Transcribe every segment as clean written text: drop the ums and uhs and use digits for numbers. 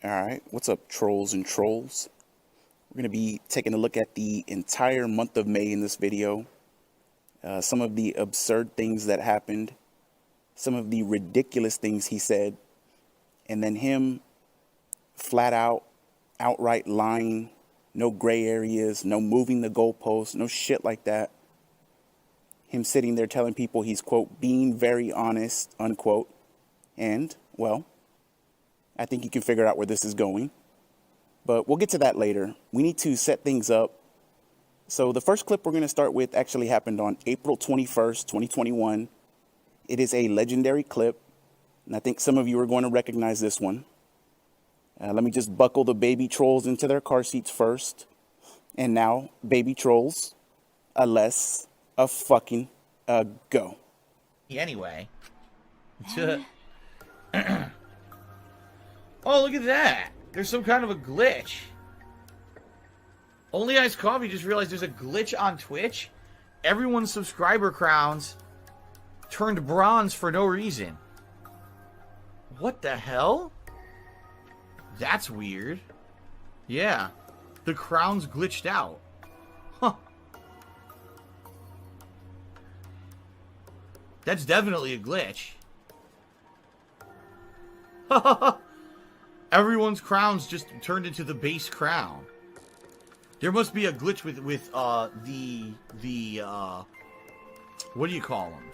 All right, what's up, trolls and trolls? We're going to be taking a look at the entire month of May in this video. Some of the absurd things that happened, some of the ridiculous things he said, and then him flat out, outright lying, no gray areas, no moving the goalposts, no shit like that. Him sitting there telling people he's, quote, being very honest, unquote. And, well, I think you can figure out where this is going. But we'll get to that later. We need to set things up. So the first clip we're going to start with actually happened on April 21st, 2021. It is a legendary clip, and I think some of you are going to recognize this one. Let me just buckle the baby trolls into their car seats first. And now, baby trolls, a fucking go. Anyway. Oh, look at that. There's some kind of a glitch. Only Iced Coffee just realized there's a glitch on Twitch. Everyone's subscriber crowns turned bronze for no reason. What the hell? That's weird. Yeah. The crowns glitched out. Huh. That's definitely a glitch. Everyone's crowns just turned into the base crown. There must be a glitch with the what do you call them?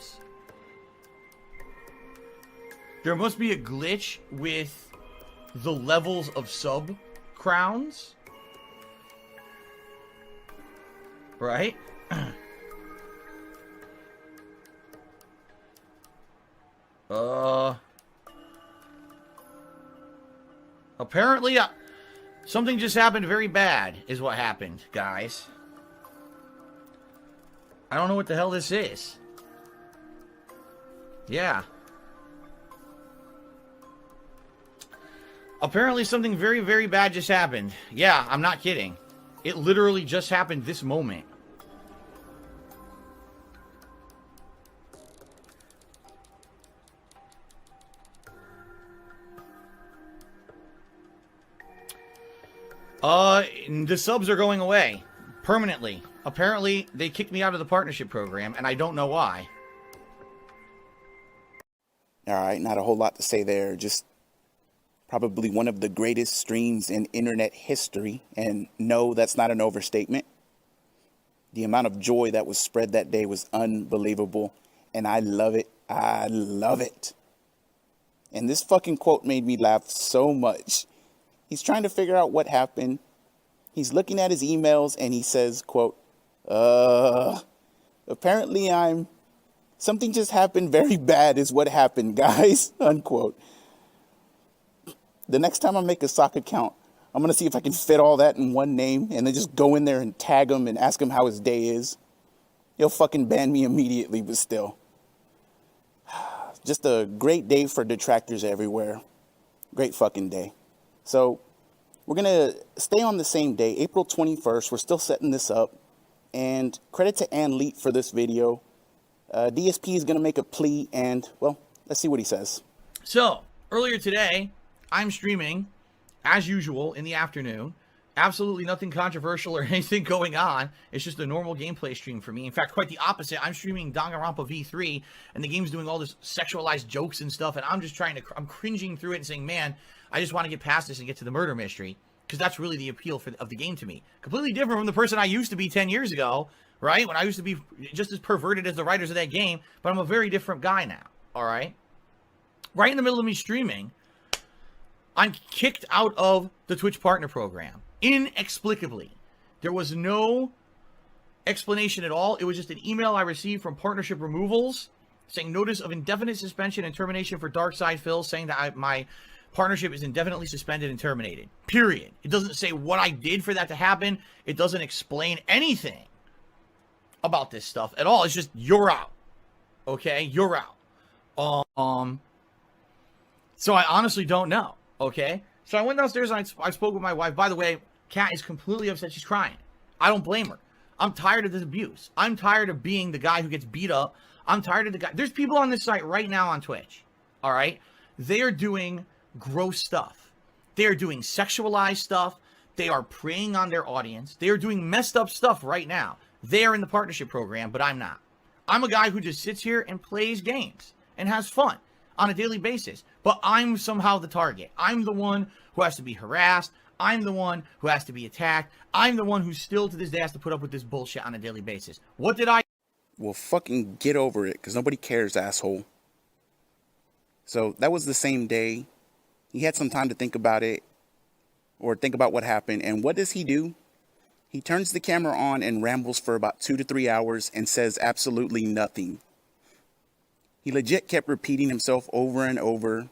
There must be a glitch with the levels of sub crowns, right? Apparently, something just happened very bad, is what happened, guys. I don't know what the hell this is. Yeah. Apparently, something very, very bad just happened. Yeah, I'm not kidding. It literally just happened this moment. The subs are going away. Permanently. Apparently, they kicked me out of the partnership program, and I don't know why. All right, not a whole lot to say there. Just probably one of the greatest streams in internet history. And no, that's not an overstatement. The amount of joy that was spread that day was unbelievable. And I love it. I love it. And this fucking quote made me laugh so much. He's trying to figure out what happened. He's looking at his emails and he says, quote, apparently something just happened very bad is what happened, guys, unquote. The next time I make a sock account, I'm going to see if I can fit all that in one name and then just go in there and tag him and ask him how his day is. He'll fucking ban me immediately, but still. Just a great day for detractors everywhere. Great fucking day. So we're going to stay on the same day, April 21st. We're still setting this up. And credit to Ann Leet for this video. DSP is going to make a plea and, well, let's see what he says. So, earlier today, I'm streaming, as usual, in the afternoon. Absolutely nothing controversial or anything going on. It's just a normal gameplay stream for me. In fact, quite the opposite. I'm streaming Danganronpa V3, and the game's doing all this sexualized jokes and stuff, and I'm just I'm cringing through it and saying, man, I just want to get past this and get to the murder mystery, because that's really the appeal of the game to me. Completely different from the person I used to be 10 years ago, right? When I used to be just as perverted as the writers of that game, but I'm a very different guy now, all right? Right in the middle of me streaming, I'm kicked out of the Twitch Partner Program. Inexplicably. There was no explanation at all. It was just an email I received from Partnership Removals saying notice of indefinite suspension and termination for Darkside Phil, saying that my partnership is indefinitely suspended and terminated. Period. It doesn't say what I did for that to happen. It doesn't explain anything about this stuff at all. It's just, you're out. Okay? You're out. So I honestly don't know. Okay? So I went downstairs and I spoke with my wife. By the way, Kat is completely upset. She's crying. I don't blame her. I'm tired of this abuse. I'm tired of being the guy who gets beat up. I'm tired of the guy. There's people on this site right now on Twitch. All right? They are doing gross stuff. They are doing sexualized stuff. They are preying on their audience. They are doing messed up stuff right now. They are in the partnership program, but I'm not. I'm a guy who just sits here and plays games and has fun on a daily basis. But I'm somehow the target. I'm the one who has to be harassed. I'm the one who has to be attacked. I'm the one who still to this day has to put up with this bullshit on a daily basis. What did I... Well, fucking get over it, because nobody cares, asshole. So that was the same day. He had some time to think about it, or think about what happened. And what does he do? He turns the camera on and rambles for about 2 to 3 hours and says absolutely nothing. He legit kept repeating himself over and over.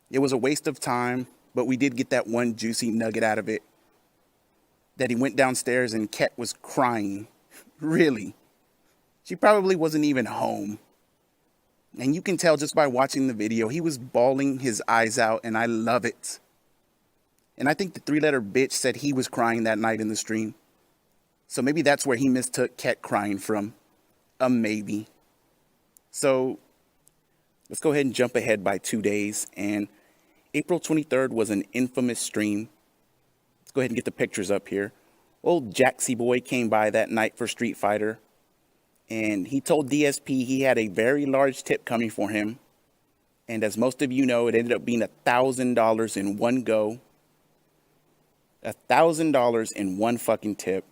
It was a waste of time, but we did get that one juicy nugget out of it. That he went downstairs and Ket was crying. Really? She probably wasn't even home. And you can tell just by watching the video, he was bawling his eyes out, and I love it. And I think the 3-letter bitch said he was crying that night in the stream. So maybe that's where he mistook Ket crying from. Maybe. So let's go ahead and jump ahead by 2 days. And April 23rd was an infamous stream. Let's go ahead and get the pictures up here. Old Jaxie Boy came by that night for Street Fighter. And he told DSP he had a very large tip coming for him. And as most of you know, it ended up being $1,000 in one go. $1,000 in one fucking tip.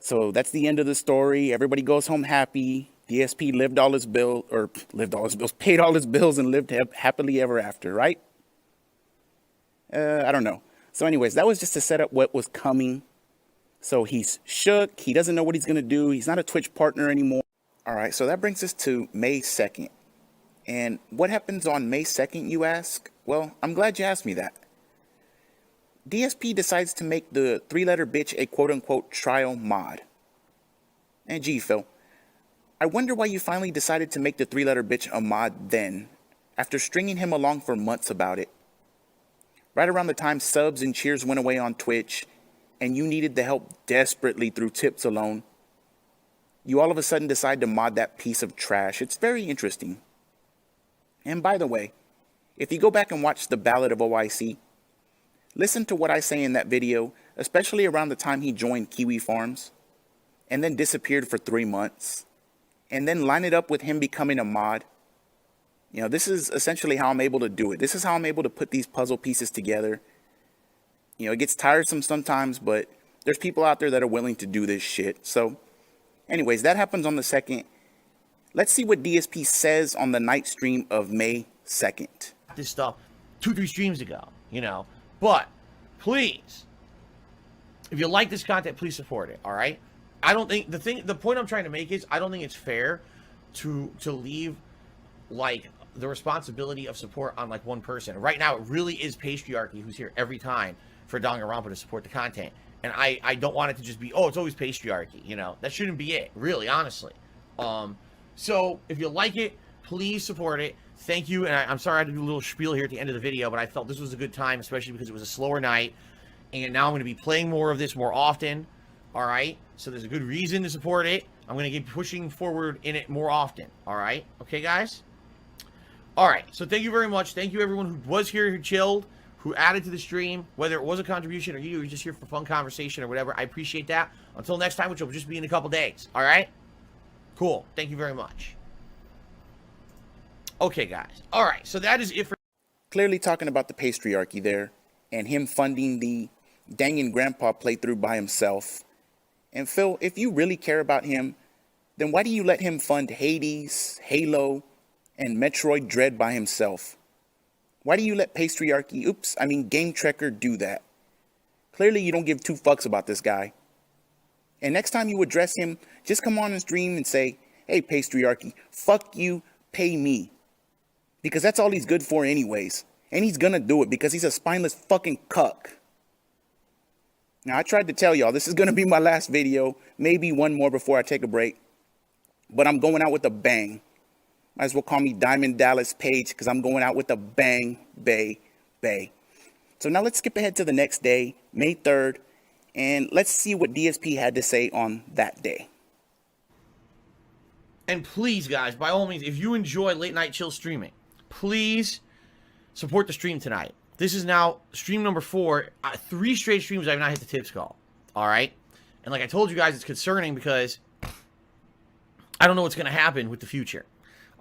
So that's the end of the story. Everybody goes home happy. DSP paid all his bills and lived happily ever after, right? I don't know. So anyways, that was just to set up what was coming. So he's shook. He doesn't know what he's going to do. He's not a Twitch partner anymore. All right, so that brings us to May 2nd. And what happens on May 2nd, you ask? Well, I'm glad you asked me that. DSP decides to make the 3-letter bitch a quote-unquote trial mod. And gee, Phil, I wonder why you finally decided to make the 3-letter bitch a mod then, after stringing him along for months about it. Right around the time subs and cheers went away on Twitch, and you needed the help desperately through tips alone, you all of a sudden decide to mod that piece of trash. It's very interesting. And by the way, if you go back and watch the Ballad of OIC, listen to what I say in that video, especially around the time he joined Kiwi Farms, and then disappeared for 3 months, and then line it up with him becoming a mod. You know, this is essentially how I'm able to do it. This is how I'm able to put these puzzle pieces together. You know, it gets tiresome sometimes, but there's people out there that are willing to do this shit. So, anyways, that happens on the 2nd. Let's see what DSP says on the night stream of May 2nd. This stuff 2-3 streams ago, you know. But please, if you like this content, please support it. All right. I don't think the point I'm trying to make is I don't think it's fair to leave like the responsibility of support on like one person. Right now, it really is Patriarchy who's here every time for Danganronpa to support the content. And I don't want it to just be, oh, it's always Patriarchy. You know, that shouldn't be it, really, honestly. So if you like it, please support it. Thank you. And I'm sorry I had to do a little spiel here at the end of the video, but I felt this was a good time, especially because it was a slower night. And now I'm going to be playing more of this more often. All right. So there's a good reason to support it. I'm going to keep pushing forward in it more often. All right. Okay, guys. All right. So thank you very much. Thank you, everyone who was here, who chilled, who added to the stream, whether it was a contribution or you were just here for fun conversation or whatever. I appreciate that. Until next time, which will just be in a couple days. All right. Cool. Thank you very much. Okay, guys. All right. So that is it for... Clearly talking about the Patriarchy there, and him funding the Dangan Grandpa playthrough by himself. And Phil, if you really care about him, then why do you let him fund Hades, Halo, and Metroid Dread by himself? Why do you let Game Trekker do that? Clearly you don't give 2 fucks about this guy. And next time you address him, just come on and stream and say, hey, Patriarchy, fuck you, pay me. Because that's all he's good for anyways. And he's gonna do it because he's a spineless fucking cuck. Now, I tried to tell y'all, this is gonna be my last video. Maybe one more before I take a break. But I'm going out with a bang. Might as well call me Diamond Dallas Page because I'm going out with a bang, bay. So now let's skip ahead to the next day, May 3rd. And let's see what DSP had to say on that day. And please, guys, by all means, if you enjoy Late Night Chill streaming, please support the stream tonight. This is now stream number 4. 3 straight streams I have not hit the tips call. All right? And like I told you guys, it's concerning because I don't know what's going to happen with the future.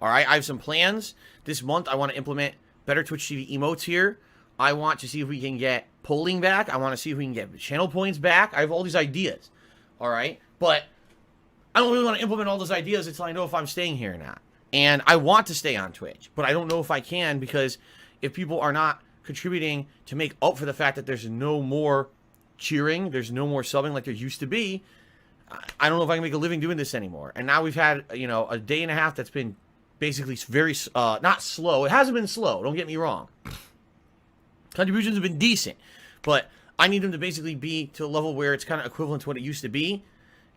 All right? I have some plans. This month, I want to implement better Twitch TV emotes here. I want to see if we can get polling back. I want to see if we can get channel points back. I have all these ideas. All right? But I don't really want to implement all those ideas until I know if I'm staying here or not. And I want to stay on Twitch, but I don't know if I can, because if people are not contributing to make up for the fact that there's no more cheering, there's no more subbing like there used to be, I don't know if I can make a living doing this anymore. And now we've had, a day and a half that's been basically very, not slow. It hasn't been slow, don't get me wrong. Contributions have been decent, but I need them to basically be to a level where it's kind of equivalent to what it used to be.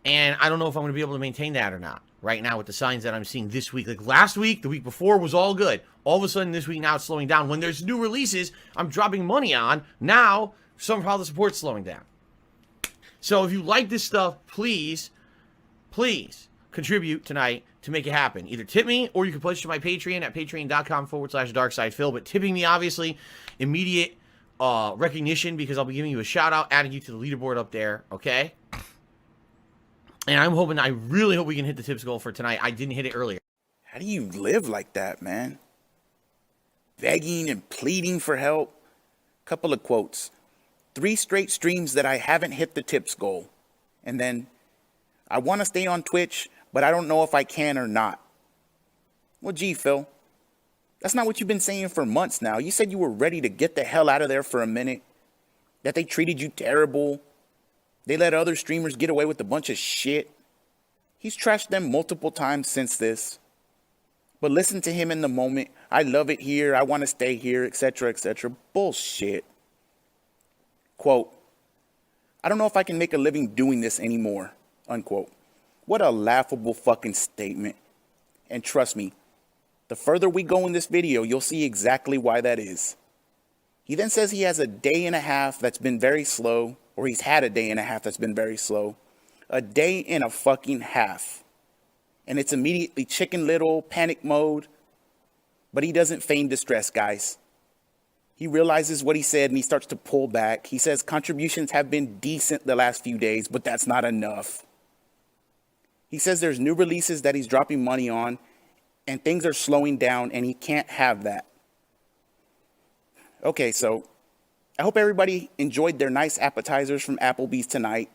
And I don't know if I'm going to be able to maintain that or not right now with the signs that I'm seeing this week. Like last week, the week before was all good. All of a sudden this week now it's slowing down. When there's new releases I'm dropping money on, now somehow the support's slowing down. So if you like this stuff, please contribute tonight to make it happen. Either tip me or you can pledge to my Patreon at patreon.com/darksidephil. But tipping me, obviously, immediate recognition, because I'll be giving you a shout out, adding you to the leaderboard up there, okay? And I really hope we can hit the tips goal for tonight. I didn't hit it earlier. How do you live like that, man? Begging and pleading for help. Couple of quotes. 3 straight streams that I haven't hit the tips goal. And then, I want to stay on Twitch, but I don't know if I can or not. Well, gee, Phil. That's not what you've been saying for months now. You said you were ready to get the hell out of there for a minute. That they treated you terrible. They let other streamers get away with a bunch of shit. He's trashed them multiple times since this. But listen to him in the moment. I love it here. I want to stay here, etc., etc. Bullshit. Quote, I don't know if I can make a living doing this anymore. Unquote. What a laughable fucking statement. And trust me, the further we go in this video, you'll see exactly why that is. He then says he has a day and a half that's been very slow. Or he's had a day and a half that's been very slow. A day and a fucking half. And it's immediately Chicken Little, panic mode. But he doesn't feign distress, guys. He realizes what he said and he starts to pull back. He says contributions have been decent the last few days, but that's not enough. He says there's new releases that he's dropping money on, and things are slowing down, and he can't have that. Okay, so I hope everybody enjoyed their nice appetizers from Applebee's tonight.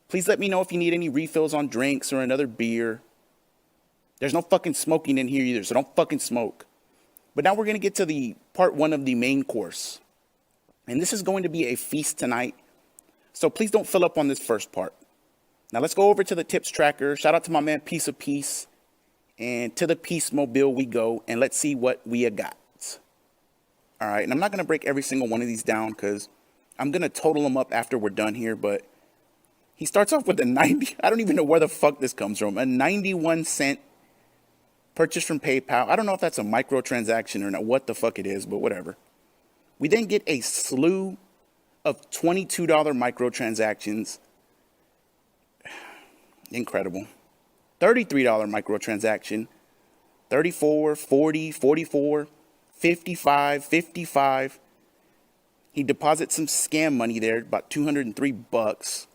Please let me know if you need any refills on drinks or another beer. There's no fucking smoking in here either, so don't fucking smoke. But now we're going to get to the part 1 of the main course. And this is going to be a feast tonight. So please don't fill up on this first part. Now let's go over to the tips tracker. Shout out to my man Piece of Peace. And to the Peace Mobile we go. And let's see what we got. All right, and I'm not going to break every single one of these down because I'm going to total them up after we're done here. But he starts off with a 90. I don't even know where the fuck this comes from. A 91-cent purchase from PayPal. I don't know if that's a microtransaction or not, what the fuck it is, but whatever. We then get a slew of $22 microtransactions. Incredible. $33 microtransaction. 34, 40, 44. 55, 55. He deposits some scam money there, about $203.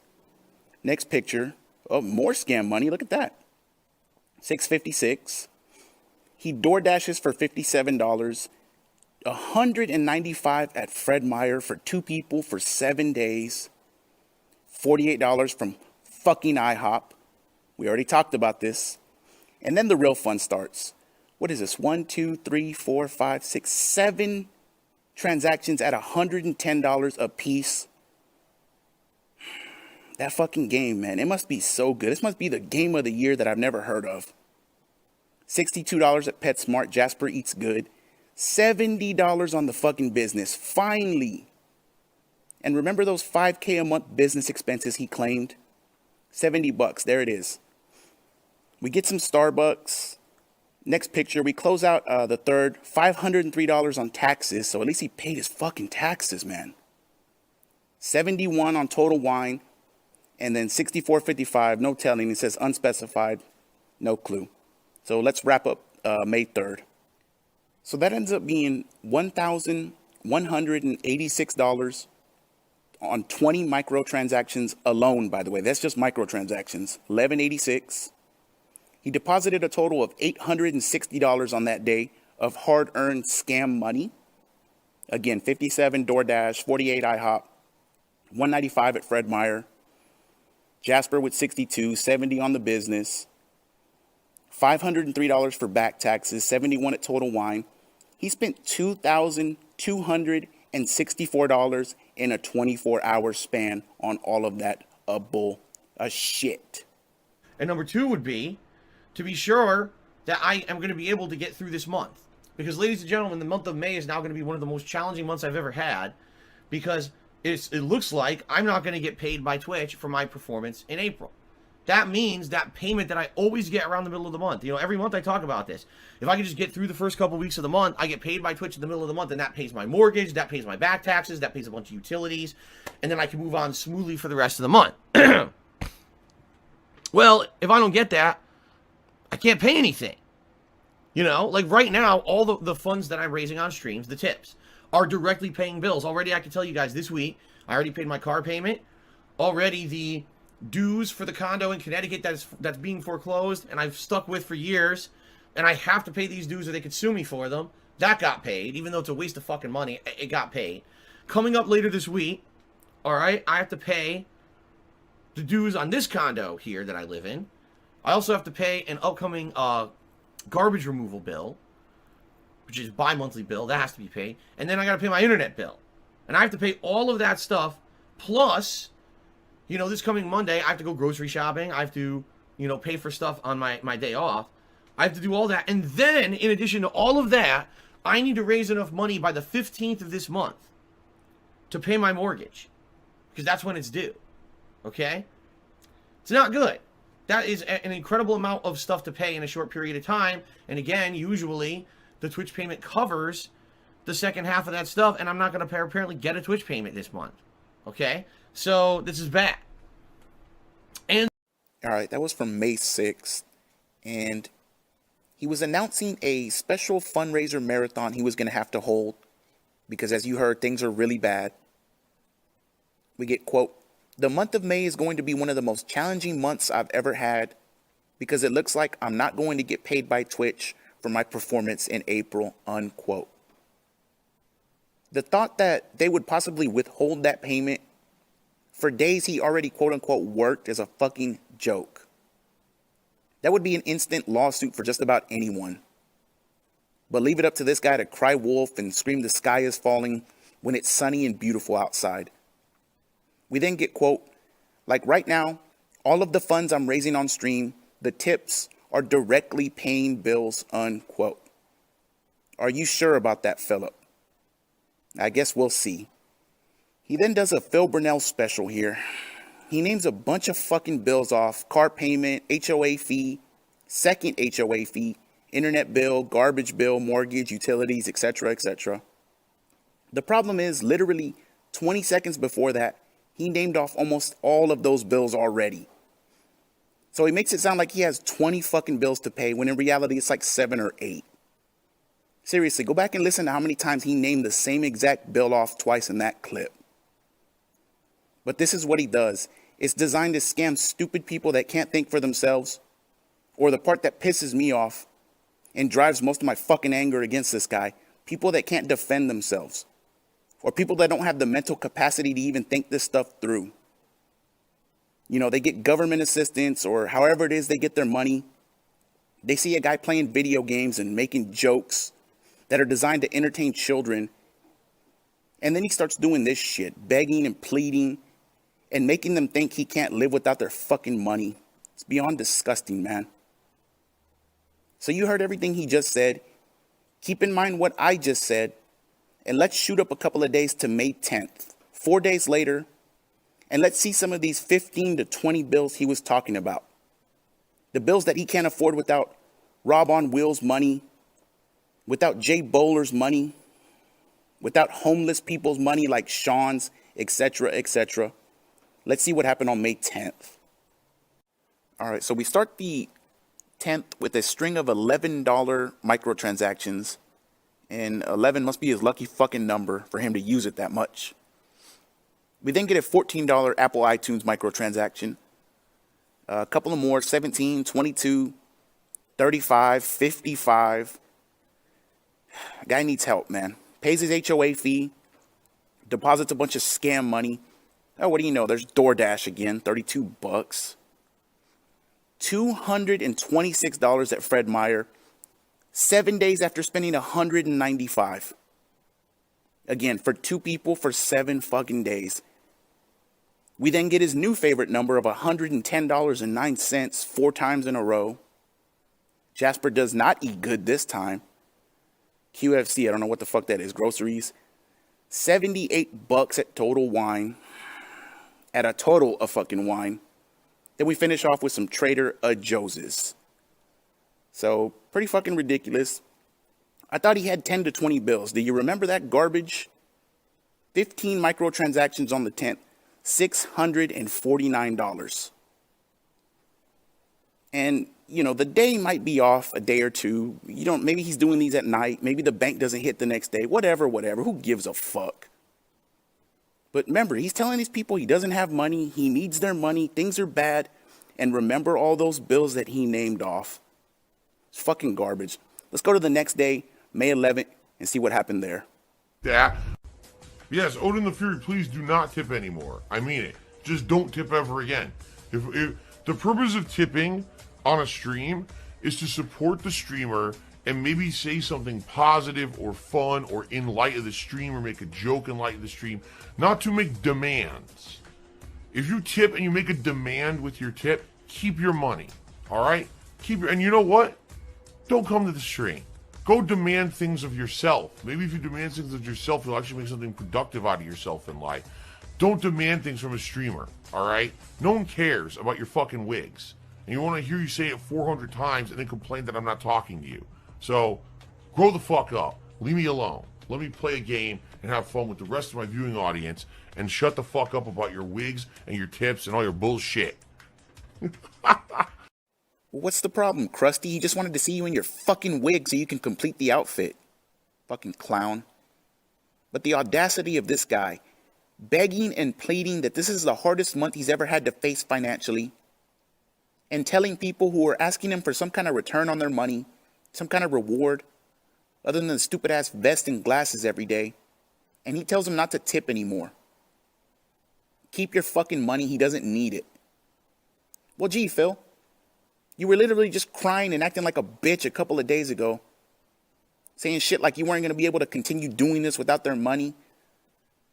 Next picture. Oh, more scam money. Look at that. $656. He door dashes for $57. $195 at Fred Meyer for 2 people for 7 days. $48 from fucking IHOP. We already talked about this. And then the real fun starts. What is this? 1, 2, 3, 4, 5, 6, 7 transactions at $110 a piece. That fucking game, man. It must be so good. This must be the game of the year that I've never heard of. $62 at PetSmart. Jasper Eats Good. $70 on the fucking business. Finally. And remember those $5K a month business expenses he claimed? $70. There it is. We get some Starbucks. Next picture, we close out the third, $503 on taxes. So at least he paid his fucking taxes, man. $71 on Total Wine. And then $64.55, no telling. It says unspecified, no clue. So let's wrap up May 3rd. So that ends up being $1,000 $186 on 20 microtransactions alone, by the way. That's just microtransactions. $11.86. He deposited a total of $860 on that day of hard-earned scam money. Again, 57 DoorDash, 48 IHOP, 195 at Fred Meyer, Jasper with 62, 70 on the business, $503 for back taxes, 71 at Total Wine. He spent $2,264 in a 24-hour span on all of that shit. And number two would be to be sure that I am going to be able to get through this month. Because, ladies and gentlemen, the month of May is now going to be one of the most challenging months I've ever had, because it looks like I'm not going to get paid by Twitch for my performance in April. That means that payment that I always get around the middle of the month. You know, every month I talk about this. If I can just get through the first couple weeks of the month, I get paid by Twitch in the middle of the month, and that pays my mortgage, that pays my back taxes, that pays a bunch of utilities, and then I can move on smoothly for the rest of the month. Well, if I don't get that, I can't pay anything. You know, like right now, all the funds that I'm raising on streams, the tips, are directly paying bills. Already, I can tell you guys this week, I already paid my car payment. Already, the dues for the condo in Connecticut that's being foreclosed and I've stuck with for years, and I have to pay these dues or they could sue me for them. That got paid, even though it's a waste of fucking money. It got paid. Coming up later this week, all right, I have to pay the dues on this condo here that I live in. I also have to pay an upcoming garbage removal bill, which is bi-monthly bill. That has to be paid. And then I got to pay my internet bill. And I have to pay all of that stuff. Plus, you know, this coming Monday, I have to go grocery shopping. I have to, you know, pay for stuff on my day off. I have to do all that. And then, in addition to all of that, I need to raise enough money by the 15th of this month to pay my mortgage. Because that's when it's due. Okay? It's not good. That is an incredible amount of stuff to pay in a short period of time. And again, usually the Twitch payment covers the second half of that stuff, and I'm not going to apparently get a Twitch payment this month. Okay? So this is bad. And All right, that was from May 6th. And he was announcing a special fundraiser marathon he was going to have to hold because, as you heard, things are really bad. We get, quote, "The month of May is going to be one of the most challenging months I've ever had because it looks like I'm not going to get paid by Twitch for my performance in April," unquote. The thought that they would possibly withhold that payment for days he already, quote unquote, worked is a fucking joke. That would be an instant lawsuit for just about anyone. But leave it up to this guy to cry wolf and scream the sky is falling when it's sunny and beautiful outside. We then get, quote, "Like right now, all of the funds I'm raising on stream, the tips, are directly paying bills," unquote. Are you sure about that, Philip? I guess we'll see. He then does a Phil Burnell special here. He names a bunch of fucking bills off: car payment, HOA fee, second HOA fee, internet bill, garbage bill, mortgage, utilities, etc., etc. The problem is, literally 20 seconds before that, he named off almost all of those bills already. So he makes it sound like he has 20 fucking bills to pay, when in reality it's like 7 or 8. Seriously, go back and listen to how many times he named the same exact bill off twice in that clip. But this is what he does. It's designed to scam stupid people that can't think for themselves. Or the part that pisses me off and drives most of my fucking anger against this guy, people that can't defend themselves. Or people that don't have the mental capacity to even think this stuff through. You know, they get government assistance or however it is they get their money. They see a guy playing video games and making jokes that are designed to entertain children. And then he starts doing this shit, begging and pleading and making them think he can't live without their fucking money. It's beyond disgusting, man. So you heard everything he just said. Keep in mind what I just said. And let's shoot up a couple of days to May 10th, 4 days later, and let's see some of these 15 to 20 bills he was talking about. The bills that he can't afford without Rob on Wheels money, without Jay Bowler's money, without homeless people's money like Sean's, etc., etc. Let's see what happened on May 10th. All right, so we start the 10th with a string of $11 microtransactions. And 11 must be his lucky fucking number for him to use it that much. We then get a $14 Apple iTunes microtransaction. A couple of more, 17, 22, 35, 55. Guy needs help, man. Pays his HOA fee, deposits a bunch of scam money. Oh, what do you know? There's DoorDash again, 32 bucks. $226 at Fred Meyer, 7 days after spending $195. Again, for two people for 7 fucking days. We then get his new favorite number of $110.09 4 times in a row. Jasper does not eat good this time. QFC, I don't know what the fuck that is. Groceries. 78 bucks at Total Wine. At a total of fucking wine. Then we finish off with some Trader Joe's. So, pretty fucking ridiculous. I thought he had 10 to 20 bills. Do you remember that garbage? 15 microtransactions on the 10th. $649. And, you know, the day might be off a day or two. You don't, maybe he's doing these at night. Maybe the bank doesn't hit the next day. Whatever. Who gives a fuck? But remember, he's telling these people he doesn't have money. He needs their money. Things are bad. And remember all those bills that he named off. It's fucking garbage. Let's go to the next day, May 11th, and see what happened there. Yeah. Yes, Odin the Fury, please do not tip anymore. I mean it. Just don't tip ever again. If the purpose of tipping on a stream is to support the streamer and maybe say something positive or fun or in light of the stream or make a joke in light of the stream, not to make demands. If you tip and you make a demand with your tip, keep your money. All right? And you know what? Don't come to the stream. Go demand things of yourself. Maybe if you demand things of yourself, you'll actually make something productive out of yourself in life. Don't demand things from a streamer, all right? No one cares about your fucking wigs. And you want to hear you say it 400 times and then complain that I'm not talking to you. So, grow the fuck up. Leave me alone. Let me play a game and have fun with the rest of my viewing audience and shut the fuck up about your wigs and your tips and all your bullshit. What's the problem, Krusty? He just wanted to see you in your fucking wig so you can complete the outfit. Fucking clown. But the audacity of this guy, begging and pleading that this is the hardest month he's ever had to face financially, and telling people who are asking him for some kind of return on their money, some kind of reward, other than the stupid-ass vest and glasses every day, and he tells them not to tip anymore. Keep your fucking money, he doesn't need it. Well, gee, Phil. You were literally just crying and acting like a bitch a couple of days ago. Saying shit like you weren't going to be able to continue doing this without their money.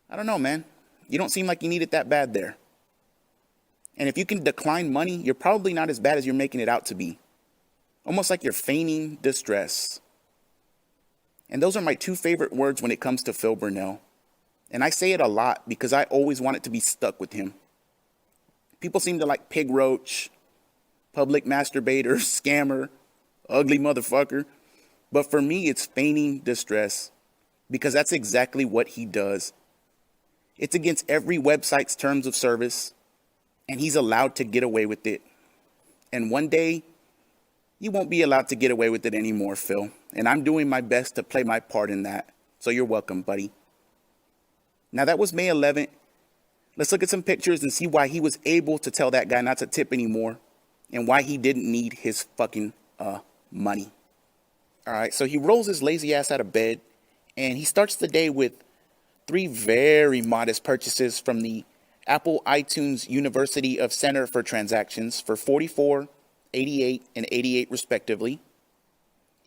I don't know, man. You don't seem like you need it that bad there. And if you can decline money, you're probably not as bad as you're making it out to be. Almost like you're feigning distress. And those are my 2 favorite words when it comes to Phil Burnell. And I say it a lot because I always want it to be stuck with him. People seem to like Pig Roach, public masturbator, scammer, ugly motherfucker. But for me, it's feigning distress because that's exactly what he does. It's against every website's terms of service, and he's allowed to get away with it. And one day, you won't be allowed to get away with it anymore, Phil. And I'm doing my best to play my part in that. So you're welcome, buddy. Now, that was May 11th. Let's look at some pictures and see why he was able to tell that guy not to tip anymore. And why he didn't need his fucking money. All right, so he rolls his lazy ass out of bed, and he starts the day with 3 very modest purchases from the Apple iTunes University of Center for Transactions for $44, $88, and $88 respectively.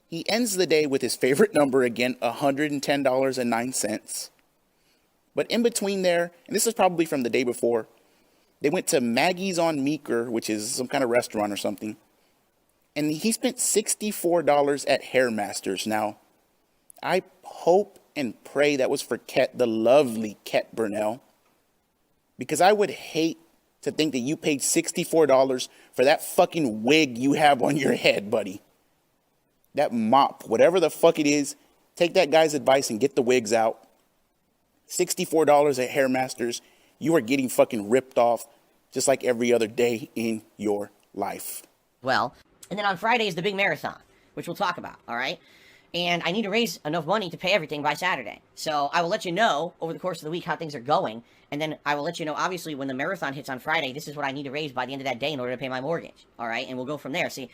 He ends the day with his favorite number again, $110.09. But in between there, and this is probably from the day before, they went to Maggie's on Meeker, which is some kind of restaurant or something. And he spent $64 at Hairmasters. Now, I hope and pray that was for Ket, the lovely Ket Burnell. Because I would hate to think that you paid $64 for that fucking wig you have on your head, buddy. That mop, whatever the fuck it is, take that guy's advice and get the wigs out. $64 at Hairmasters. You are getting fucking ripped off just like every other day in your life. Well, and then on Friday is the big marathon, which we'll talk about, all right? and I need to raise enough money to pay everything by Saturday. So I will let you know over the course of the week how things are going, and then I will let you know, obviously, when the marathon hits on Friday, this is what I need to raise by the end of that day in order to pay my mortgage, all right? And we'll go from there. See,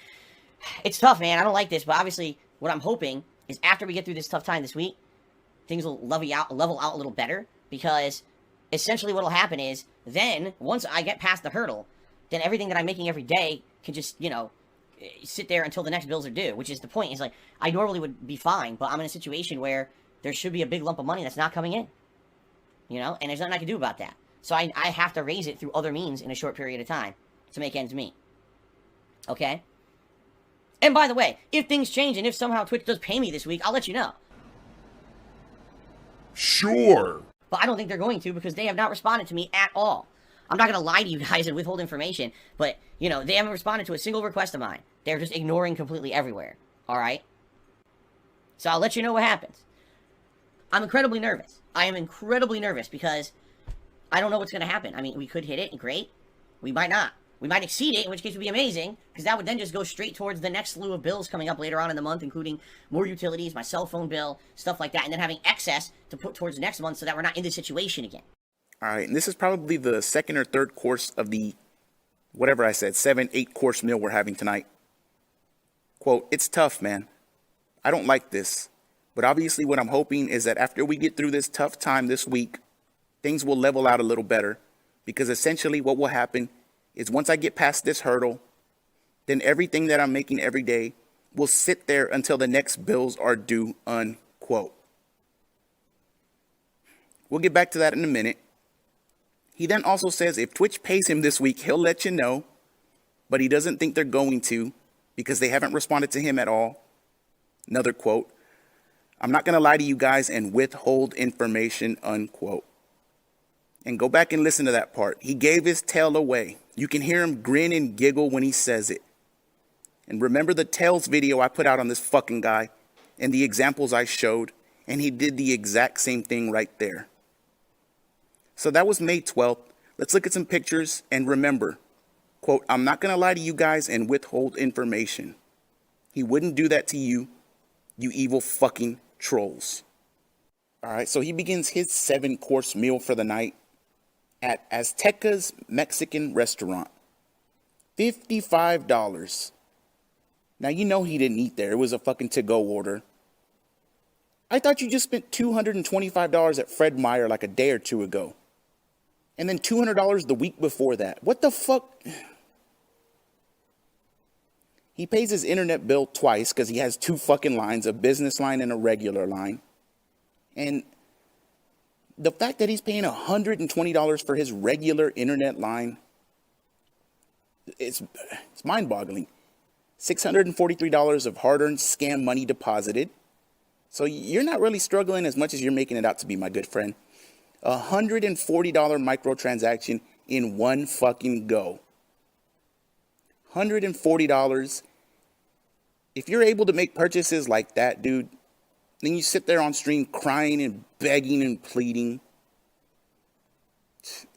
it's tough, man. I don't like this, but obviously what I'm hoping is after we get through this tough time this week, things will level out a little better, because essentially what will happen is then once I get past the hurdle, then everything that I'm making every day can just, sit there until the next bills are due, which is the point. Is like, I normally would be fine, but I'm in a situation where there should be a big lump of money that's not coming in, and there's nothing I can do about that. So I have to raise it through other means in a short period of time to make ends meet. Okay? And by the way, if things change and if somehow Twitch does pay me this week, I'll let you know. Sure. But I don't think they're going to, because they have not responded to me at all. I'm not going to lie to you guys and withhold information, but, they haven't responded to a single request of mine. They're just ignoring completely everywhere. All right? So I'll let you know what happens. I'm incredibly nervous. I am incredibly nervous because I don't know what's going to happen. I mean, we could hit it, great. We might not. We might exceed it, in which case it would be amazing, because that would then just go straight towards the next slew of bills coming up later on in the month, including more utilities, my cell phone bill, stuff like that, and then having excess to put towards next month so that we're not in this situation again. All right, and this is probably the second or third course of the, whatever I said, 7-8 course meal we're having tonight. Quote, it's tough, man. I don't like this. But obviously what I'm hoping is that after we get through this tough time this week, things will level out a little better. Because essentially what will happen is once I get past this hurdle, then everything that I'm making every day will sit there until the next bills are due, unquote. We'll get back to that in a minute. He then also says if Twitch pays him this week, he'll let you know, but he doesn't think they're going to because they haven't responded to him at all. Another quote, I'm not going to lie to you guys and withhold information, unquote. And go back and listen to that part. He gave his tail away. You can hear him grin and giggle when he says it. And remember the Tails video I put out on this fucking guy and the examples I showed, and he did the exact same thing right there. So that was May 12th. Let's look at some pictures and remember, quote, I'm not going to lie to you guys and withhold information. He wouldn't do that to you, you evil fucking trolls. All right, so he begins his 7-course meal for the night at Azteca's Mexican restaurant. $55. Now, you know he didn't eat there. It was a fucking to-go order. I thought you just spent $225 at Fred Meyer like a day or two ago. And then $200 the week before that. What the fuck? He pays his internet bill twice because he has 2 fucking lines, a business line and a regular line. And the fact that he's paying $120 for his regular internet line, it's mind-boggling. $643 of hard-earned scam money deposited. So you're not really struggling as much as you're making it out to be, my good friend. $140 microtransaction in one fucking go. $140. If you're able to make purchases like that, dude, then you sit there on stream crying and begging and pleading.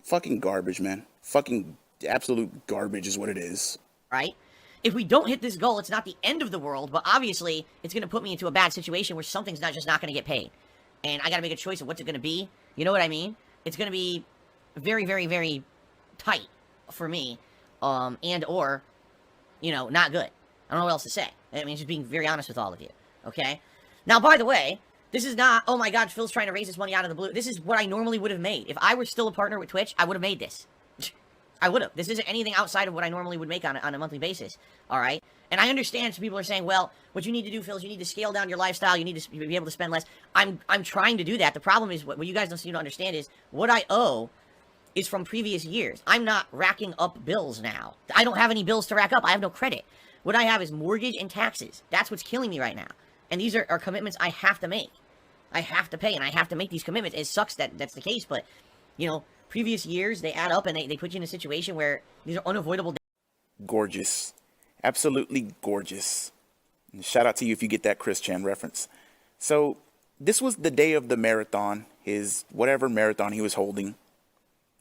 Fucking garbage, man. Fucking absolute garbage is what it is. Right? If we don't hit this goal, it's not the end of the world, but obviously it's going to put me into a bad situation where something's not going to get paid. And I got to make a choice of what's it going to be. You know what I mean? It's going to be very, very, very tight for me, and or, not good. I don't know what else to say. I mean, just being very honest with all of you, okay? Now, by the way, this is not, oh my God, Phil's trying to raise this money out of the blue. This is what I normally would have made. If I were still a partner with Twitch, I would have made this. I would have. This isn't anything outside of what I normally would make on a monthly basis, all right? And I understand some people are saying, well, what you need to do, Phil, is you need to scale down your lifestyle. You need to be able to spend less. I'm trying to do that. The problem is, what you guys don't seem to understand is what I owe is from previous years. I'm not racking up bills now. I don't have any bills to rack up. I have no credit. What I have is mortgage and taxes. That's what's killing me right now. And these are commitments I have to make. I have to pay, and I have to make these commitments. It sucks that that's the case, but, previous years, they add up, and they put you in a situation where these are unavoidable. Gorgeous. Absolutely gorgeous. And shout out to you if you get that Chris Chan reference. So this was the day of the marathon, his whatever marathon he was holding.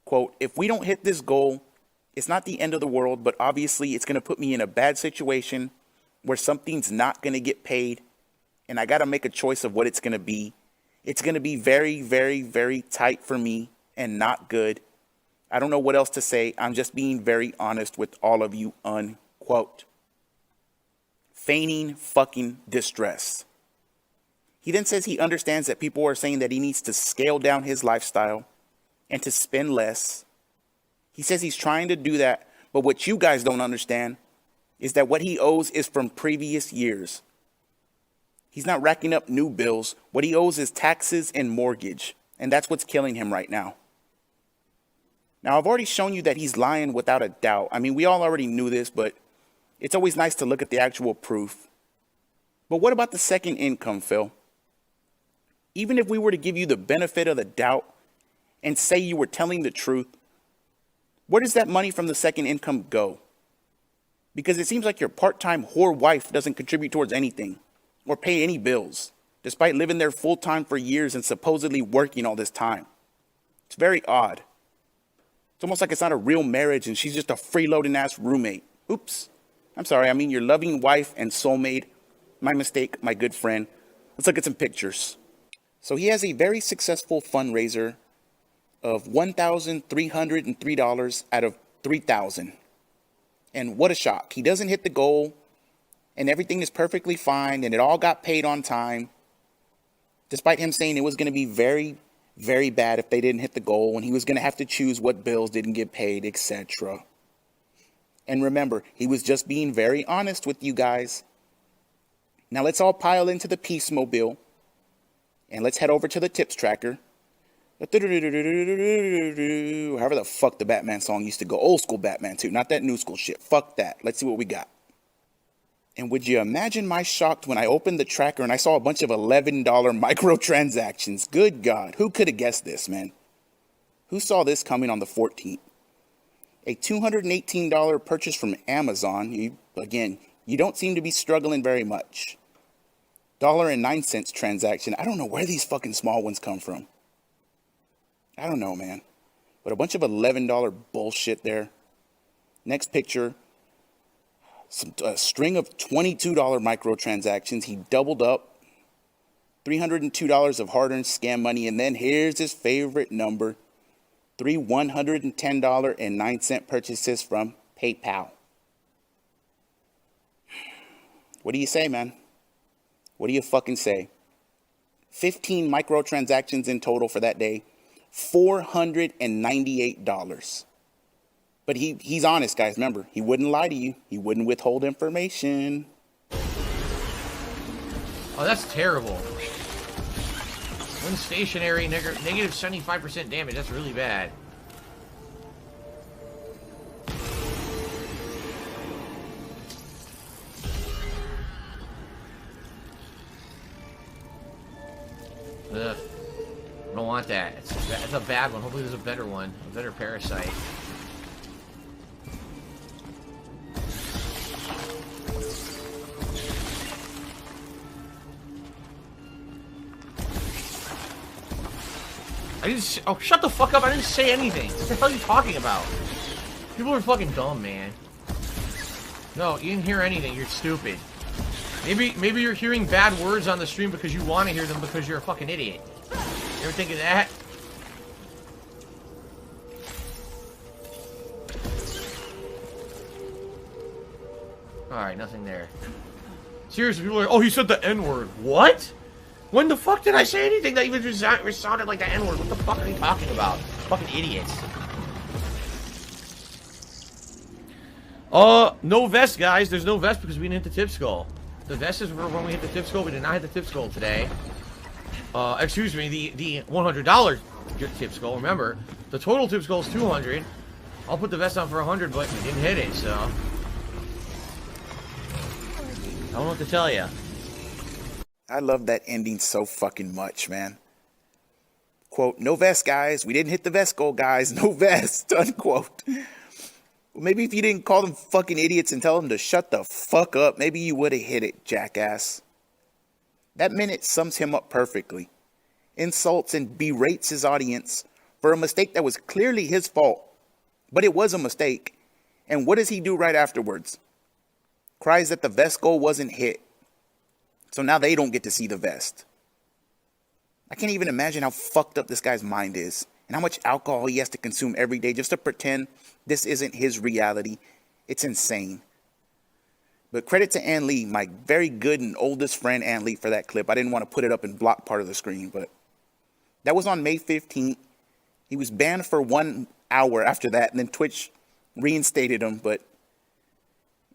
Quote, if we don't hit this goal, it's not the end of the world, but obviously it's going to put me in a bad situation where something's not going to get paid and I got to make a choice of what it's going to be. It's going to be very, very, very tight for me and not good. I don't know what else to say. I'm just being very honest with all of you, unquote. Feigning fucking distress. He then says he understands that people are saying that he needs to scale down his lifestyle and to spend less. He says he's trying to do that, but what you guys don't understand is that what he owes is from previous years. He's not racking up new bills. What he owes is taxes and mortgage, and that's what's killing him right now. Now, I've already shown you that he's lying without a doubt. I mean, we all already knew this, but it's always nice to look at the actual proof. But what about the second income, Phil? Even if we were to give you the benefit of the doubt and say you were telling the truth, where does that money from the second income go? Because it seems like your part-time whore wife doesn't contribute towards anything or pay any bills, despite living there full-time for years and supposedly working all this time. It's very odd. It's almost like it's not a real marriage and she's just a freeloading ass roommate. Oops. I'm sorry. I mean your loving wife and soulmate. My mistake, my good friend. Let's look at some pictures. So he has a very successful fundraiser of $1,303 out of $3,000. And what a shock. He doesn't hit the goal and everything is perfectly fine and it all got paid on time. Despite him saying it was going to be very, very bad if they didn't hit the goal and he was going to have to choose what bills didn't get paid, etc. And remember, he was just being very honest with you guys. Now let's all pile into the Peace Mobile and let's head over to the tips tracker. However the fuck the Batman song used to go. Old school Batman too, not that new school shit. Fuck that. Let's see what we got. And would you imagine my shock when I opened the tracker and I saw a bunch of $11 microtransactions? Good God, who could have guessed this, man? Who saw this coming on the 14th? A $218 purchase from Amazon. You don't seem to be struggling very much. $1.09 transaction. I don't know where these fucking small ones come from. I don't know, man. But a bunch of $11 bullshit there. Next picture. A string of $22 microtransactions. He doubled up. $302 of hard-earned scam money. And then here's his favorite number. 3 $110.09 purchases from PayPal. What do you say, man? What do you fucking say? 15 microtransactions in total for that day. $498. But he's honest, guys. Remember, he wouldn't lie to you. He wouldn't withhold information. Oh, that's terrible. When stationary, negative 75% damage. That's really bad. Ugh. I don't want that. It's a bad one. Hopefully there's a better one. A better parasite. Oh, shut the fuck up. I didn't say anything. What the hell are you talking about? People are fucking dumb, man. No, you didn't hear anything. You're stupid. Maybe you're hearing bad words on the stream because you want to hear them because you're a fucking idiot. You ever think of that? Alright, nothing there. Seriously, people are like, oh, he said the N-word. What? When the fuck did I say anything that even sounded like the N-word? What the fuck are you talking about? Fucking idiots. No vest, guys. There's no vest because we didn't hit the tip skull. The vest is for when we hit the tip skull. We did not hit the tip skull today. Excuse me, the $100 tip skull. Remember, the total tip skull is $200. I'll put the vest on for $100, but we didn't hit it, so I don't know what to tell you. I love that ending so fucking much, man. Quote, no vest, guys. We didn't hit the vest goal, guys. No vest, unquote. Well, maybe if you didn't call them fucking idiots and tell them to shut the fuck up, maybe you would have hit it, jackass. That minute sums him up perfectly. Insults and berates his audience for a mistake that was clearly his fault. But it was a mistake. And what does he do right afterwards? Cries that the vest goal wasn't hit. So now they don't get to see the vest. I can't even imagine how fucked up this guy's mind is and how much alcohol he has to consume every day just to pretend this isn't his reality. It's insane. But credit to Ann Lee, my very good and oldest friend Ann Lee, for that clip. I didn't want to put it up and block part of the screen, but that was on May 15th. He was banned for 1 hour after that, and then Twitch reinstated him. But,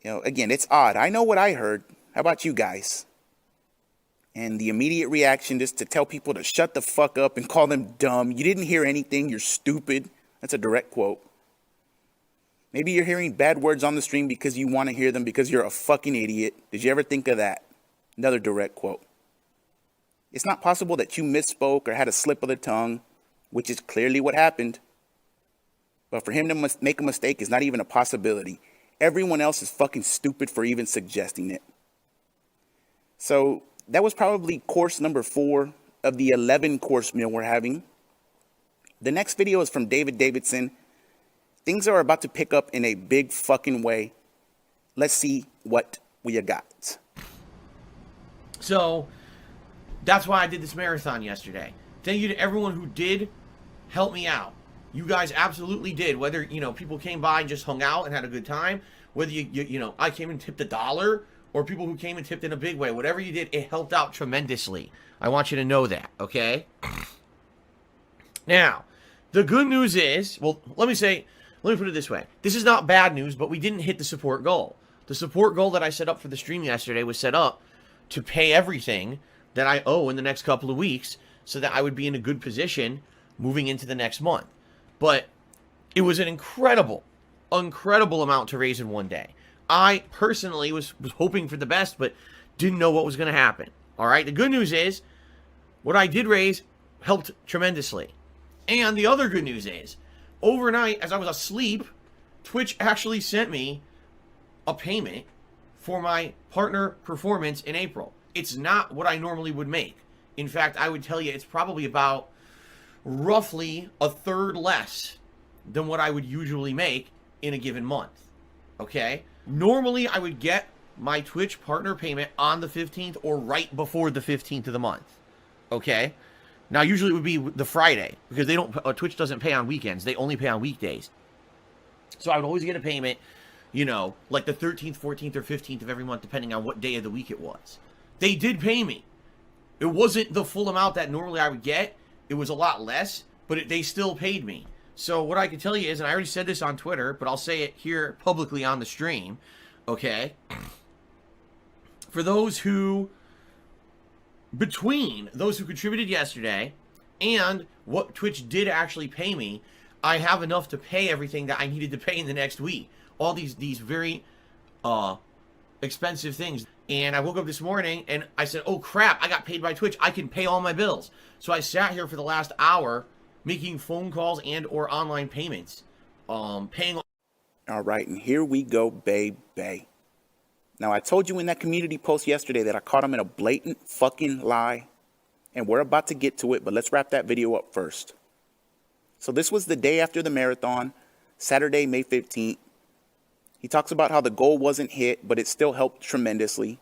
you know, again, it's odd. I know what I heard. How about you guys? And the immediate reaction just to tell people to shut the fuck up and call them dumb. You didn't hear anything. You're stupid. That's a direct quote. Maybe you're hearing bad words on the stream because you want to hear them because you're a fucking idiot. Did you ever think of that? Another direct quote. It's not possible that you misspoke or had a slip of the tongue, which is clearly what happened. But for him to make a mistake is not even a possibility. Everyone else is fucking stupid for even suggesting it. So that was probably course number 4 of the 11-course meal we're having. The next video is from David Davidson. Things are about to pick up in a big fucking way. Let's see what we got. So that's why I did this marathon yesterday. Thank you to everyone who did help me out. You guys absolutely did. Whether, you know, people came by and just hung out and had a good time, whether you know, I came and tipped $1, or people who came and tipped in a big way, whatever you did, it helped out tremendously. I want you to know that, okay? Now, the good news is, well, let me put it this way. This is not bad news, but we didn't hit the support goal. The support goal that I set up for the stream yesterday was set up to pay everything that I owe in the next couple of weeks so that I would be in a good position moving into the next month. But it was an incredible amount to raise in one day. I personally was hoping for the best, but didn't know what was going to happen. All right. The good news is what I did raise helped tremendously. And the other good news is overnight, as I was asleep, Twitch actually sent me a payment for my partner performance in April. It's not what I normally would make. In fact, I would tell you it's probably about roughly a third less than what I would usually make in a given month. Okay? Normally, I would get my Twitch partner payment on the 15th or right before the 15th of the month. Okay? Now, usually it would be the Friday because they don't. Twitch doesn't pay on weekends. They only pay on weekdays. So I would always get a payment, you know, like the 13th, 14th, or 15th of every month, depending on what day of the week it was. They did pay me. It wasn't the full amount that normally I would get. It was a lot less, but they still paid me. So what I can tell you is, and I already said this on Twitter, but I'll say it here publicly on the stream, okay? For those who, between those who contributed yesterday and what Twitch did actually pay me, I have enough to pay everything that I needed to pay in the next week. All these very expensive things. And I woke up this morning and I said, oh crap, I got paid by Twitch. I can pay all my bills. So I sat here for the last hour making phone calls and or online payments. Paying. All right, and here we go, baby. Now, I told you in that community post yesterday that I caught him in a blatant fucking lie. And we're about to get to it, but let's wrap that video up first. So this was the day after the marathon, Saturday, May 15th. He talks about how the goal wasn't hit, but it still helped tremendously.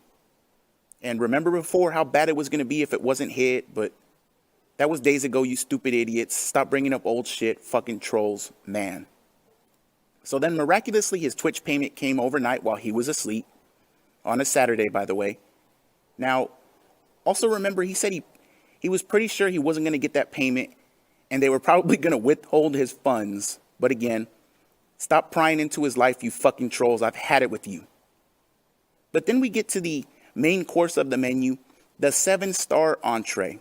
And remember before how bad it was going to be if it wasn't hit, but that was days ago, you stupid idiots. Stop bringing up old shit, fucking trolls, man. So then miraculously, his Twitch payment came overnight while he was asleep. On a Saturday, by the way. Now, also remember, he said he was pretty sure he wasn't going to get that payment, and they were probably going to withhold his funds. But again, stop prying into his life, you fucking trolls. I've had it with you. But then we get to the main course of the menu, the 7-star entree.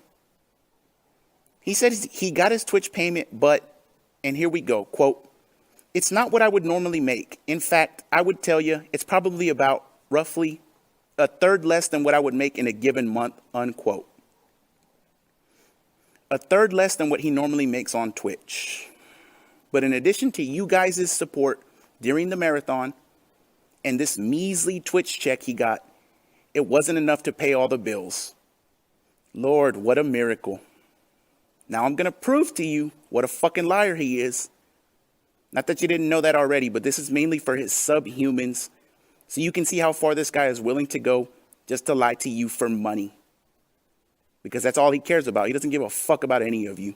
He said he got his Twitch payment, but, and here we go, quote, it's not what I would normally make. In fact, I would tell you it's probably about roughly a third less than what I would make in a given month, unquote. A third less than what he normally makes on Twitch. But in addition to you guys' support during the marathon and this measly Twitch check he got, it wasn't enough to pay all the bills. Lord, what a miracle. Now I'm going to prove to you what a fucking liar he is. Not that you didn't know that already, but this is mainly for his subhumans. So you can see how far this guy is willing to go just to lie to you for money. Because that's all he cares about. He doesn't give a fuck about any of you.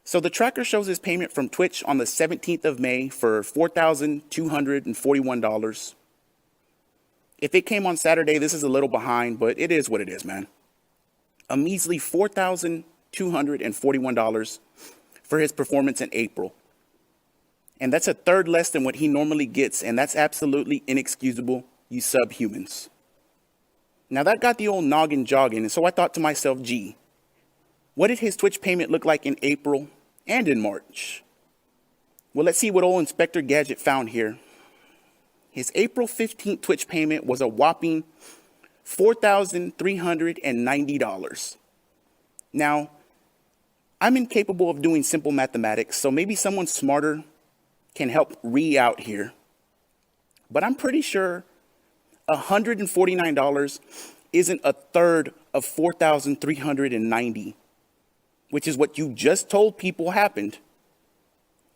So the tracker shows his payment from Twitch on the 17th of May for $4,241. If it came on Saturday, this is a little behind, but it is what it is, man. A measly $4,241 for his performance in April. And that's a third less than what he normally gets, and that's absolutely inexcusable, you subhumans. Now that got the old noggin jogging, and so I thought to myself, gee, what did his Twitch payment look like in April and in March? Well, let's see what old Inspector Gadget found here. His April 15th Twitch payment was a whopping $4,390. Now, I'm incapable of doing simple mathematics, so maybe someone smarter can help out here. But I'm pretty sure $149 isn't a third of $4,390, which is what you just told people happened.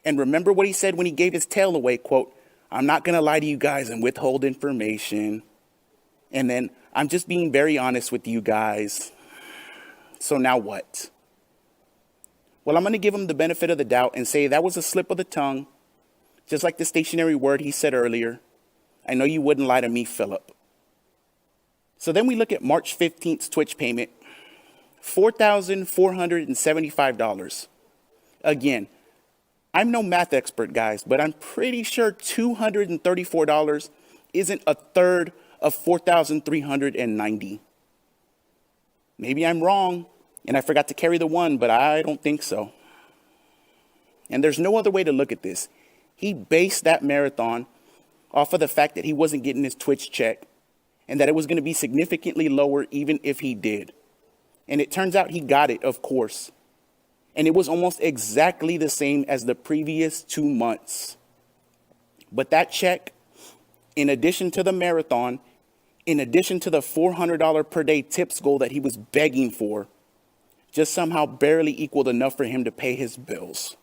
And remember what he said when he gave his tail away, quote, "I'm not going to lie to you guys and withhold information. And then I'm just being very honest with you guys. So now what?" Well, I'm going to give him the benefit of the doubt and say that was a slip of the tongue, just like the stationary word he said earlier. I know you wouldn't lie to me, Philip. So then we look at March 15th's Twitch payment, $4,475. Again, I'm no math expert, guys, but I'm pretty sure $234 isn't a third of $4,390. Maybe I'm wrong, and I forgot to carry the one, but I don't think so. And there's no other way to look at this. He based that marathon off of the fact that he wasn't getting his Twitch check, and that it was going to be significantly lower even if he did. And it turns out he got it, of course. And it was almost exactly the same as the previous 2 months. But that check, in addition to the marathon, in addition to the $400 per day tips goal that he was begging for, just somehow barely equaled enough for him to pay his bills.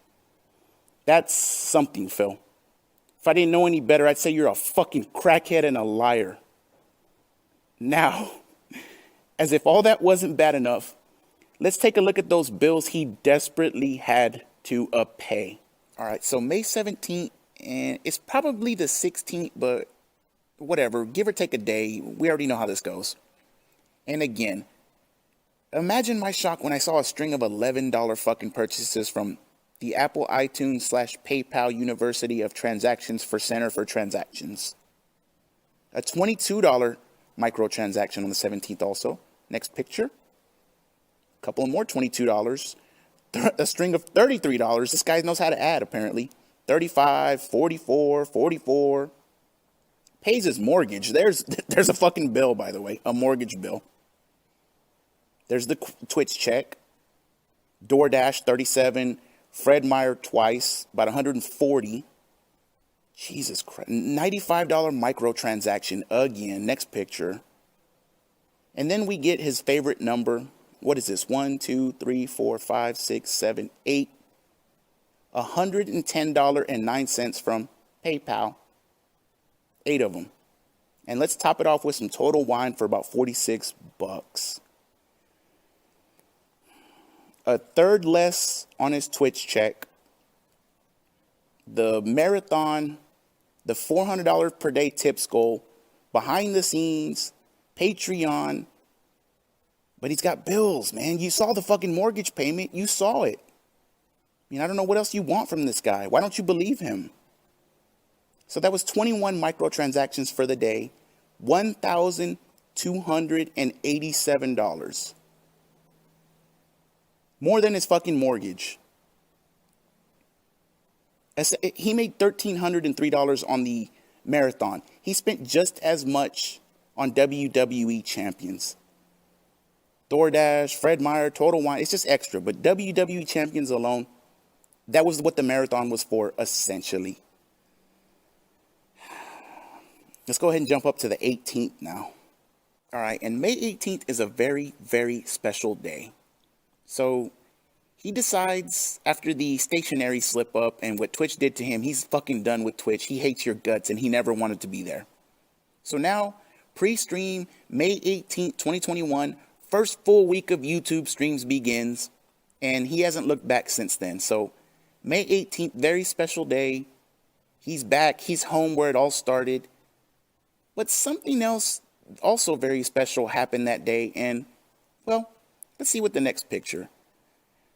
That's something, Phil. If I didn't know any better, I'd say you're a fucking crackhead and a liar. Now, as if all that wasn't bad enough, let's take a look at those bills he desperately had to pay. All right, so May 17th, and it's probably the 16th, but whatever, give or take a day. We already know how this goes. And again, imagine my shock when I saw a string of $11 fucking purchases from the Apple iTunes / PayPal University of Transactions for Center for Transactions. A $22 microtransaction on the 17th also. Next picture. A couple more $22. A string of $33. This guy knows how to add, apparently. 35, 44, 44. Pays his mortgage. There's a fucking bill, by the way. A mortgage bill. There's the Twitch check. DoorDash, 37. Fred Meyer twice, about 140. Jesus Christ. $95 microtransaction again. Next picture. And then we get his favorite number. What is this? 1, 2, 3, 4, 5, 6, 7, 8. $110.09 from PayPal. 8 of them. And let's top it off with some Total Wine for about $46. A third less on his Twitch check. The marathon, the $400 per day tips goal, behind the scenes, Patreon. But he's got bills, man. You saw the fucking mortgage payment. You saw it. I mean, I don't know what else you want from this guy. Why don't you believe him? So that was 21 microtransactions for the day. $1,287. More than his fucking mortgage. He made $1,303 on the marathon. He spent just as much on WWE champions. DoorDash, Fred Meyer, Total Wine, it's just extra. But WWE champions alone, that was what the marathon was for, essentially. Let's go ahead and jump up to the 18th now. All right, and May 18th is a very, very special day. So he decides after the stationary slip up and what Twitch did to him, he's fucking done with Twitch. He hates your guts and he never wanted to be there. So now, Pre-stream, May 18th, 2021. First full week of YouTube streams begins, and he hasn't looked back since then. So May 18th, very special day. He's back. He's home where it all started. But something else also very special happened that day. And, well, let's see what the next picture.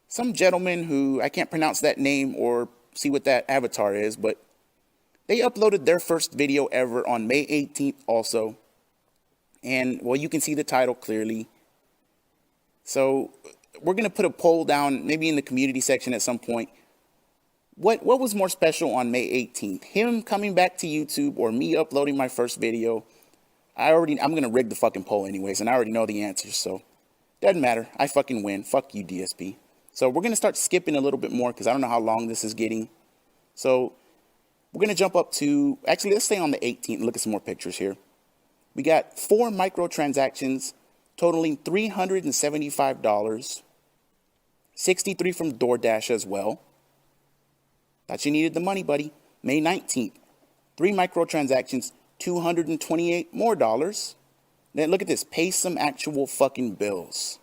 Some gentleman who, I can't pronounce that name or see what that avatar is, but they uploaded their first video ever on May 18th also. And, well, you can see the title clearly. So we're going to put a poll down, maybe in the community section at some point. What was more special on May 18th? Him coming back to YouTube or me uploading my first video? I'm going to rig the fucking poll anyways, and I already know the answers, so doesn't matter. I fucking win. Fuck you, DSP. So we're going to start skipping a little bit more because I don't know how long this is getting. So we're going to jump up to, actually, let's stay on the 18th and look at some more pictures here. We got 4 microtransactions totaling $375, 63 from DoorDash as well. Thought you needed the money, buddy. May 19th, 3 microtransactions, $228 more dollars. Then look at this, pay some actual fucking bills.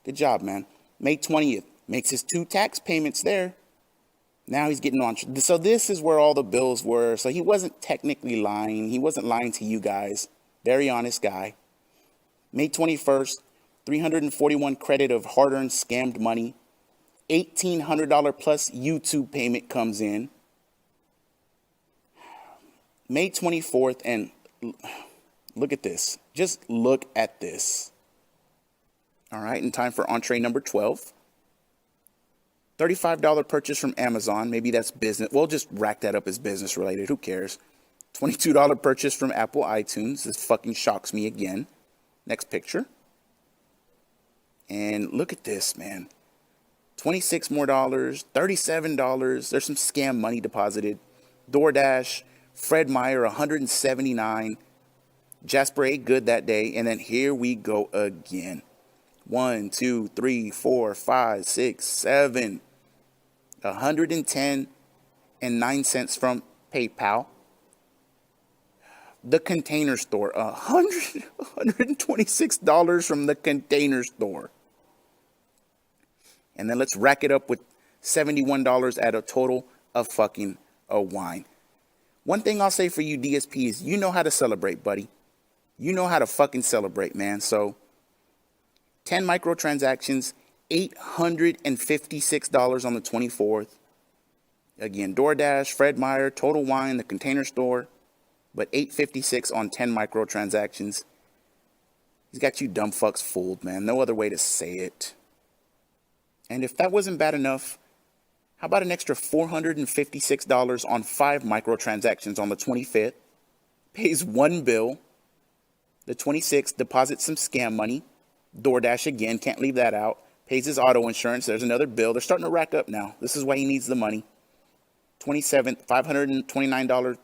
Good job, man. May 20th, makes his 2 tax payments there. Now he's getting on. So this is where all the bills were. So he wasn't technically lying. He wasn't lying to you guys. Very honest guy. May 21st, 341 credit of hard-earned scammed money. $1,800 plus YouTube payment comes in. May 24th, and look at this. Just look at this. All right, and time for entree number 12. $35 purchase from Amazon. Maybe that's business. We'll just rack that up as business related. Who cares? $22 purchase from Apple iTunes. This fucking shocks me again. Next picture. And look at this, man. $26 more dollars, $37. There's some scam money deposited. DoorDash, Fred Meyer, $179. Jasper ate good that day. And then here we go again. 1, 2, 3, 4, 5, 6, 7. 110.09 cents from PayPal. The Container Store, $126 from the Container Store. And then let's rack it up with $71 at a total of fucking a wine. One thing I'll say for you DSP is you know how to celebrate, buddy. You know how to fucking celebrate, man. So 10 microtransactions, $856 on the 24th. Again, DoorDash, Fred Meyer, Total Wine, the Container Store. But $856 on 10 microtransactions. He's got you dumb fucks fooled, man. No other way to say it. And if that wasn't bad enough, how about an extra $456 on 5 microtransactions on the 25th? Pays 1 bill. The 26th deposits some scam money. DoorDash again, can't leave that out. Pays his auto insurance. There's another bill. They're starting to rack up now. This is why he needs the money. 27th, $529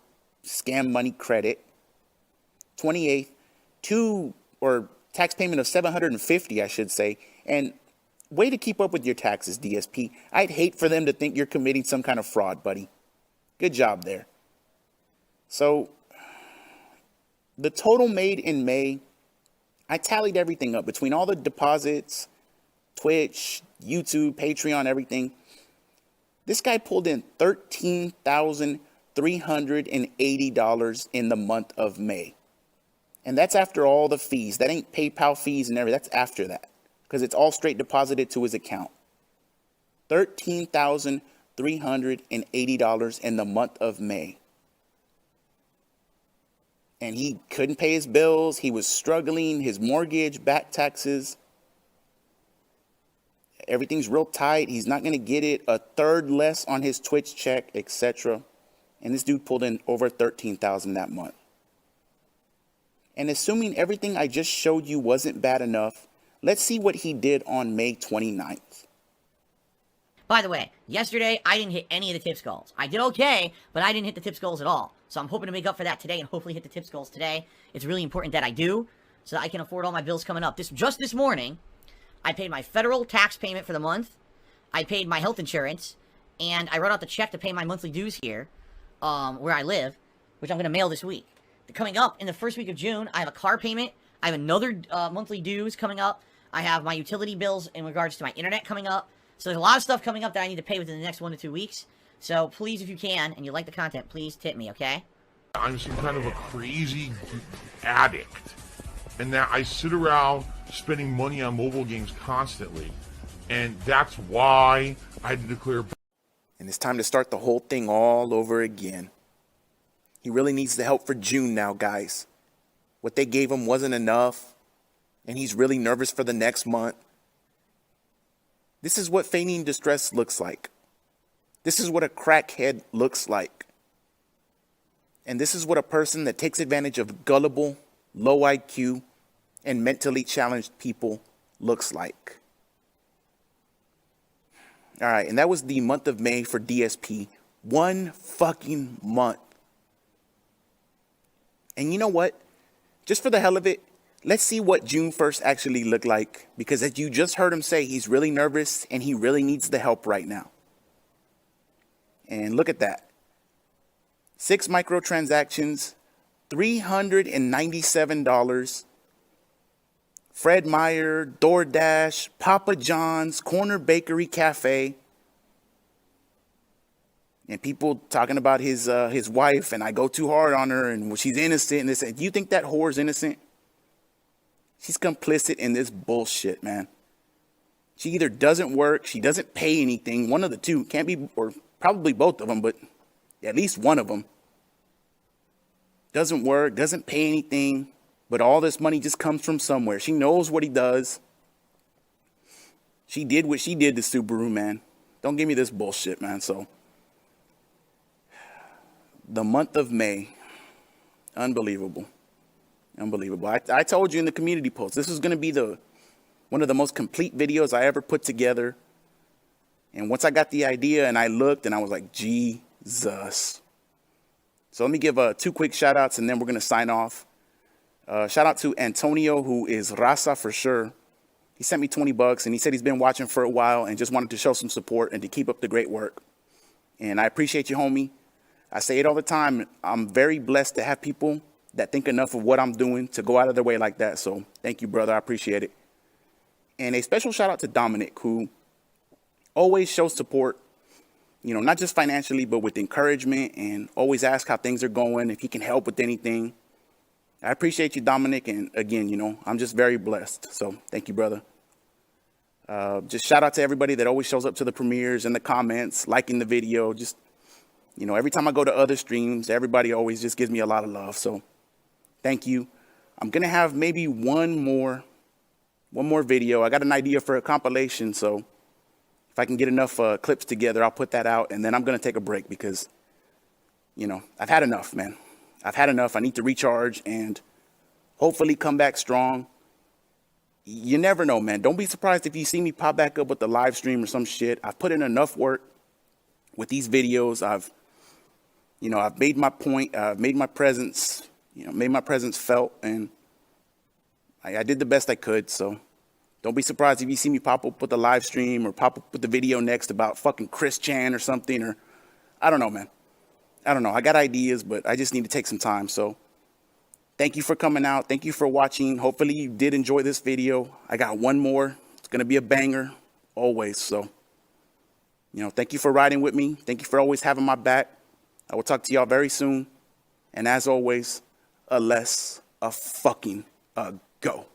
scam money credit. 28th, tax payment of $750, I should say. And way to keep up with your taxes, DSP. I'd hate for them to think you're committing some kind of fraud, buddy. Good job there. So the total made in May, I tallied everything up between all the deposits, Twitch, YouTube, Patreon, everything. This guy pulled in $13,380 in the month of May. And that's after all the fees. That ain't PayPal fees and everything. That's after that. Because it's all straight deposited to his account. $13,380 in the month of May. And he couldn't pay his bills. He was struggling. His mortgage, back taxes. Everything's real tight. He's not going to get it. A third less on his Twitch check, etc. And this dude pulled in over $13,000 that month. And assuming everything I just showed you wasn't bad enough, let's see what he did on May 29th. By the way, yesterday I didn't hit any of the tips goals. I did okay, but I didn't hit the tips goals at all. So I'm hoping to make up for that today and hopefully hit the tips goals today. It's really important that I do so that I can afford all my bills coming up. Just this morning, I paid my federal tax payment for the month. I paid my health insurance, and I wrote out the check to pay my monthly dues here, where I live, which I'm going to mail this week. coming up in the first week of June. I have a car payment. I have another monthly dues coming up. I have my utility bills in regards to my internet coming up. So there's a lot of stuff coming up that I need to pay within the next 1 to 2 weeks. So please, if you can, and you like the content, please tip me, okay? I'm some kind of a crazy addict, and that I sit around spending money on mobile games constantly, and that's why I had to declare. And it's time to start the whole thing all over again. He really needs the help for June now, guys. What they gave him wasn't enough, and he's really nervous for the next month. This is what feigning distress looks like. This is what a crackhead looks like. And this is what a person that takes advantage of gullible, low IQ, and mentally challenged people looks like. All right, and that was the month of May for DSP. 1 fucking month. And you know what? Just for the hell of it, let's see what June 1st actually looked like. Because as you just heard him say, he's really nervous and he really needs the help right now. And look at that. 6 microtransactions, $397. Fred Meyer, DoorDash, Papa John's, Corner Bakery Cafe. And people talking about his wife, and I go too hard on her, and she's innocent. And this, do you think that whore's innocent? She's complicit in this bullshit, man. She either doesn't work, she doesn't pay anything. One of the two. Can't be, or probably both of them, but at least one of them. Doesn't work, doesn't pay anything, but all this money just comes from somewhere. She knows what he does. She did what she did to Subaru, man. Don't give me this bullshit, man. So, the month of May, unbelievable. Unbelievable. I told you in the community post, this is going to be one of the most complete videos I ever put together. And once I got the idea and I looked and I was like, Jesus. So let me give 2 quick shout outs and then we're going to sign off. Shout out to Antonio, who is Raza for sure. He sent me $20 and he said he's been watching for a while and just wanted to show some support and to keep up the great work. And I appreciate you, homie. I say it all the time. I'm very blessed to have people that think enough of what I'm doing to go out of their way like that. So thank you, brother. I appreciate it. And a special shout out to Dominic, who always shows support, you know, not just financially, but with encouragement, and always ask how things are going, if he can help with anything. I appreciate you, Dominic. And again, you know, I'm just very blessed. So thank you, brother. Just shout out to everybody that always shows up to the premieres and the comments, liking the video. Just, you know, every time I go to other streams, everybody always just gives me a lot of love. So thank you. I'm going to have maybe one more video. I got an idea for a compilation. So if I can get enough clips together, I'll put that out. And then I'm going to take a break because, you know, I've had enough, man. I've had enough. I need to recharge and hopefully come back strong. You never know, man. Don't be surprised if you see me pop back up with the live stream or some shit. I've put in enough work with these videos. I've made my point. I've made my presence, felt, and I did the best I could. So don't be surprised if you see me pop up with the live stream or pop up with the video next about fucking Chris Chan or something, or I don't know, man. I don't know. I got ideas, but I just need to take some time. So thank you for coming out. Thank you for watching. Hopefully you did enjoy this video. I got one more. It's going to be a banger always. So, you know, thank you for riding with me. Thank you for always having my back. I will talk to y'all very soon. And as always, a fucking go.